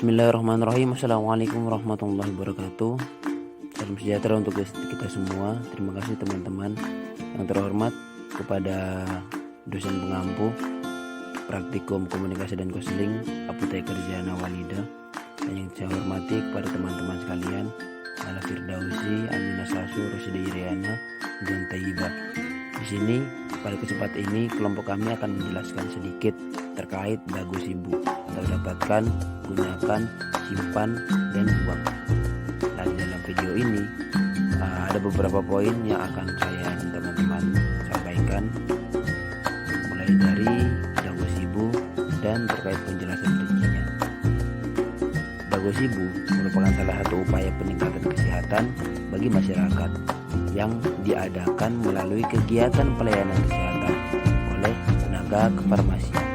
Bismillahirrahmanirrahim. Assalamualaikum warahmatullahi wabarakatuh. Salam sejahtera untuk kita semua. Terima kasih teman-teman. Yang terhormat kepada dosen pengampu praktikum komunikasi dan konseling Apoteker Ziana Walida, dan yang saya hormati kepada teman-teman sekalian, Ala Firdausi, Aminah Sasu, Rosida Iriana, dan Tayyibah. Di sini pada kesempatan ini kelompok kami akan menjelaskan sedikit terkait dagu sibu atau dapatkan, gunakan, simpan, dan buang. Nah, di dalam video ini ada beberapa poin yang akan saya dan teman-teman sampaikan, mulai dari dagu sibu dan terkait penjelasan rincinya. Dagu sibu merupakan salah satu upaya peningkatan kesehatan bagi masyarakat yang diadakan melalui kegiatan pelayanan kesehatan oleh tenaga kefarmasian,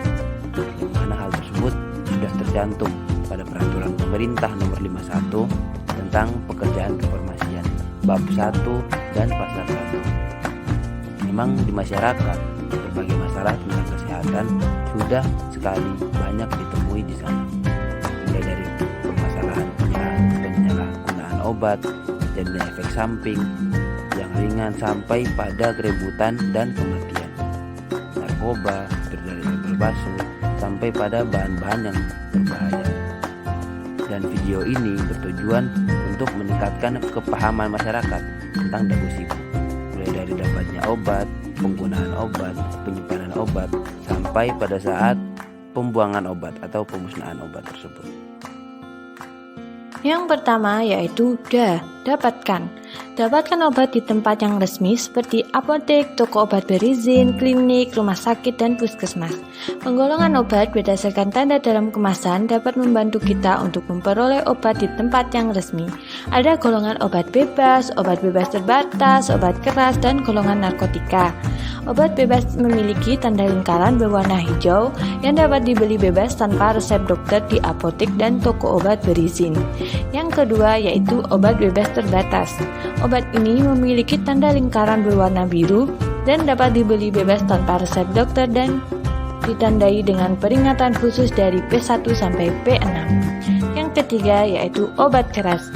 yang mana hal tersebut sudah tercantum pada peraturan pemerintah nomor 51 tentang pekerjaan kefarmasian bab 1 dan pasal 1. Memang di masyarakat berbagai masalah tentang kesehatan sudah sekali banyak ditemui di sana, mulai dari permasalahan penyalahgunaan obat dan efek samping yang ringan sampai pada keributan dan kematian, narkoba, dari berbasuh sampai pada bahan-bahan yang berbahaya. Dan video ini bertujuan untuk meningkatkan kepahaman masyarakat tentang dagu sibu, mulai dari dapatnya obat, penggunaan obat, penyimpanan obat, sampai pada saat pembuangan obat atau pemusnahan obat tersebut. Yang pertama yaitu dapatkan obat di tempat yang resmi seperti apotek, toko obat berizin, klinik, rumah sakit, dan puskesmas. Penggolongan obat berdasarkan tanda dalam kemasan dapat membantu kita untuk memperoleh obat di tempat yang resmi. Ada golongan obat bebas terbatas, obat keras, dan golongan narkotika. Obat bebas memiliki tanda lingkaran berwarna hijau yang dapat dibeli bebas tanpa resep dokter di apotek dan toko obat berizin. Yang kedua yaitu obat bebas terbatas. Obat ini memiliki tanda lingkaran berwarna biru dan dapat dibeli bebas tanpa resep dokter dan ditandai dengan peringatan khusus dari P1 sampai P6. Yang ketiga yaitu obat keras.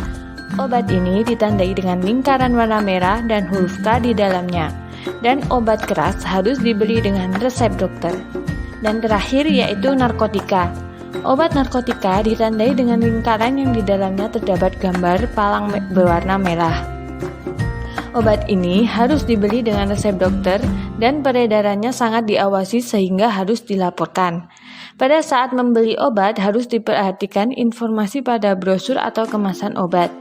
Obat ini ditandai dengan lingkaran warna merah dan huruf K di dalamnya. Dan obat keras harus dibeli dengan resep dokter. Dan terakhir yaitu narkotika. Obat narkotika ditandai dengan lingkaran yang di dalamnya terdapat gambar palang berwarna merah. Obat ini harus dibeli dengan resep dokter dan peredarannya sangat diawasi sehingga harus dilaporkan. Pada saat membeli obat harus diperhatikan informasi pada brosur atau kemasan obat.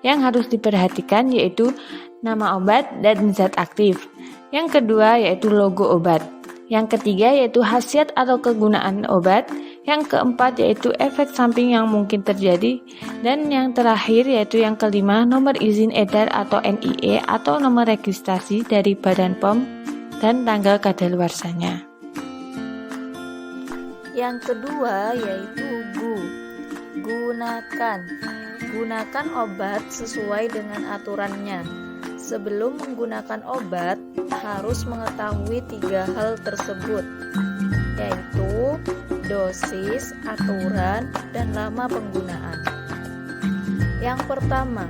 Yang harus diperhatikan yaitu nama obat dan zat aktif. Yang kedua yaitu logo obat. Yang ketiga yaitu khasiat atau kegunaan obat. Yang keempat yaitu efek samping yang mungkin terjadi. Dan yang terakhir yaitu yang kelima, nomor izin edar atau NIE atau nomor registrasi dari Badan POM dan tanggal kadaluarsanya. Yang kedua yaitu Gunakan obat sesuai dengan aturannya. Sebelum menggunakan obat, harus mengetahui 3 hal tersebut, yaitu dosis, aturan, dan lama penggunaan. Yang pertama,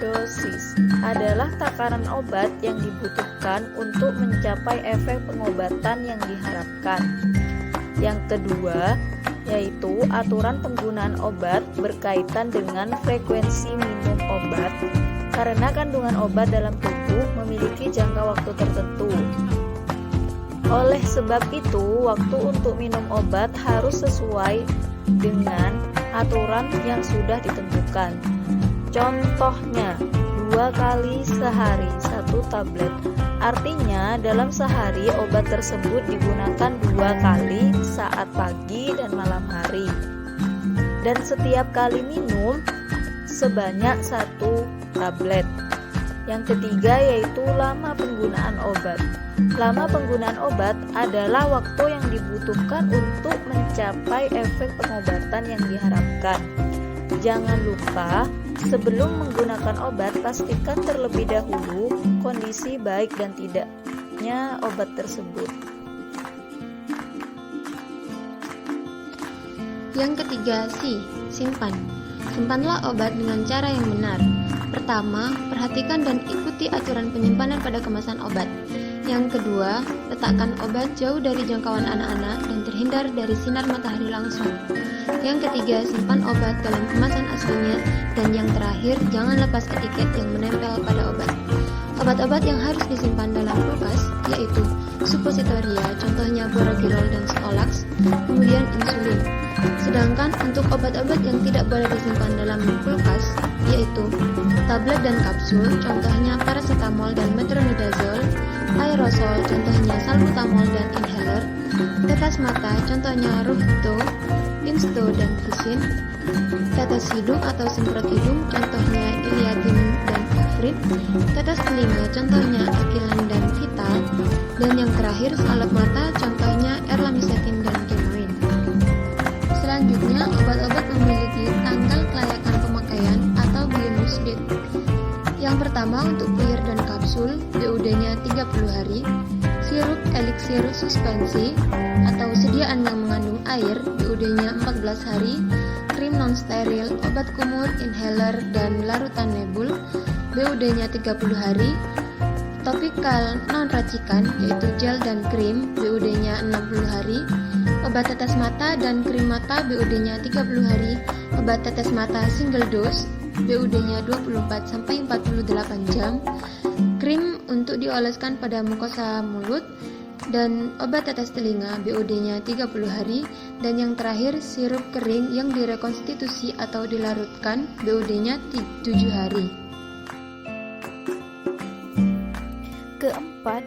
dosis adalah takaran obat yang dibutuhkan untuk mencapai efek pengobatan yang diharapkan. Yang kedua, yaitu aturan penggunaan obat berkaitan dengan frekuensi minum obat, karena kandungan obat dalam tubuh memiliki jangka waktu tertentu. Oleh sebab itu, waktu untuk minum obat harus sesuai dengan aturan yang sudah ditentukan. Contohnya, 2 kali sehari 1 tablet. Artinya, dalam sehari obat tersebut digunakan 2 kali saat pagi dan malam hari. Dan setiap kali minum sebanyak 1 tablet. Yang ketiga yaitu lama penggunaan obat. Lama penggunaan obat adalah waktu yang dibutuhkan untuk mencapai efek pengobatan yang diharapkan. Jangan lupa, sebelum menggunakan obat pastikan terlebih dahulu kondisi baik dan tidaknya obat tersebut. Yang ketiga, simpan. Simpanlah obat dengan cara yang benar. Pertama, perhatikan dan ikuti aturan penyimpanan pada kemasan obat. Yang kedua, letakkan obat jauh dari jangkauan anak-anak dan terhindar dari sinar matahari langsung. Yang ketiga, simpan obat dalam kemasan aslinya. Dan yang terakhir, jangan lepas etiket yang menempel pada obat. Obat-obat yang harus disimpan dalam kulkas yaitu suppositoria, contohnya boragirol dan stolax, kemudian insulin. Sedangkan untuk obat-obat yang tidak boleh disimpan dalam kulkas yaitu tablet dan kapsul, contohnya paracetamol dan metronidazole, aerosol, contohnya salbutamol dan inhaler, tetes mata, contohnya Rufto, Insto dan Visin, tetes hidung atau semprot hidung, contohnya Iliadin dan Afrin, tetes telinga, contohnya Akilan dan Vital, dan yang terakhir salep mata, contohnya Erlamisetin dan Gemoin. Selanjutnya, obat-obat memiliki tanggal kelayakan pemakaian atau BIONUS date. Yang pertama untuk puyer dan kapsul, BUD-nya 30 hari, sirup eliksir suspensi atau sediaan yang mengandung air, BUD-nya 14 hari, krim non-steril, obat kumur, inhaler, dan larutan nebul, BUD-nya 30 hari, topikal non-racikan yaitu gel dan krim, BUD-nya 60 hari, obat tetes mata dan krim mata, BUD-nya 30 hari, obat tetes mata single dose, BUD-nya 24-48 jam, krim untuk dioleskan pada mukosa mulut, dan obat tetes telinga, BUD-nya 30 hari, dan yang terakhir sirup kering yang direkonstitusi atau dilarutkan, BUD-nya 7 hari. Keempat,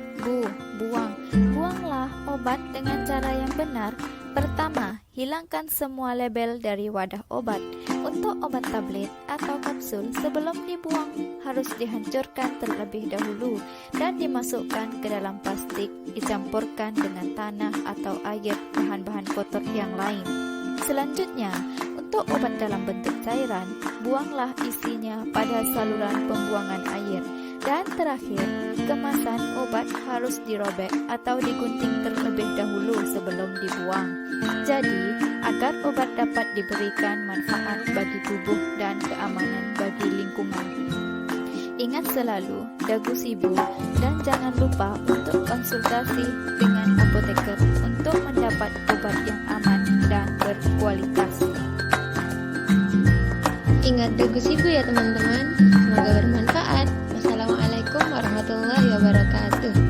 buang. Buanglah obat dengan cara yang benar. Pertama, hilangkan semua label dari wadah obat. Untuk obat tablet atau kapsul, sebelum dibuang harus dihancurkan terlebih dahulu dan dimasukkan ke dalam plastik, dicampurkan dengan tanah atau air bahan-bahan kotor yang lain. Selanjutnya, untuk obat dalam bentuk cairan, buanglah isinya pada saluran pembuangan air. Dan terakhir, kemasan obat harus dirobek atau digunting terlebih dahulu sebelum dibuang. Jadi, agar obat dapat diberikan manfaat bagi tubuh dan keamanan bagi lingkungan. Ingat selalu, dagu sibu, dan jangan lupa untuk konsultasi dengan apoteker untuk mendapat obat yang aman dan berkualitas. Ingat dagu sibu ya teman-teman, semoga bermanfaat. Wassalamualaikum warahmatullahi wabarakatuh.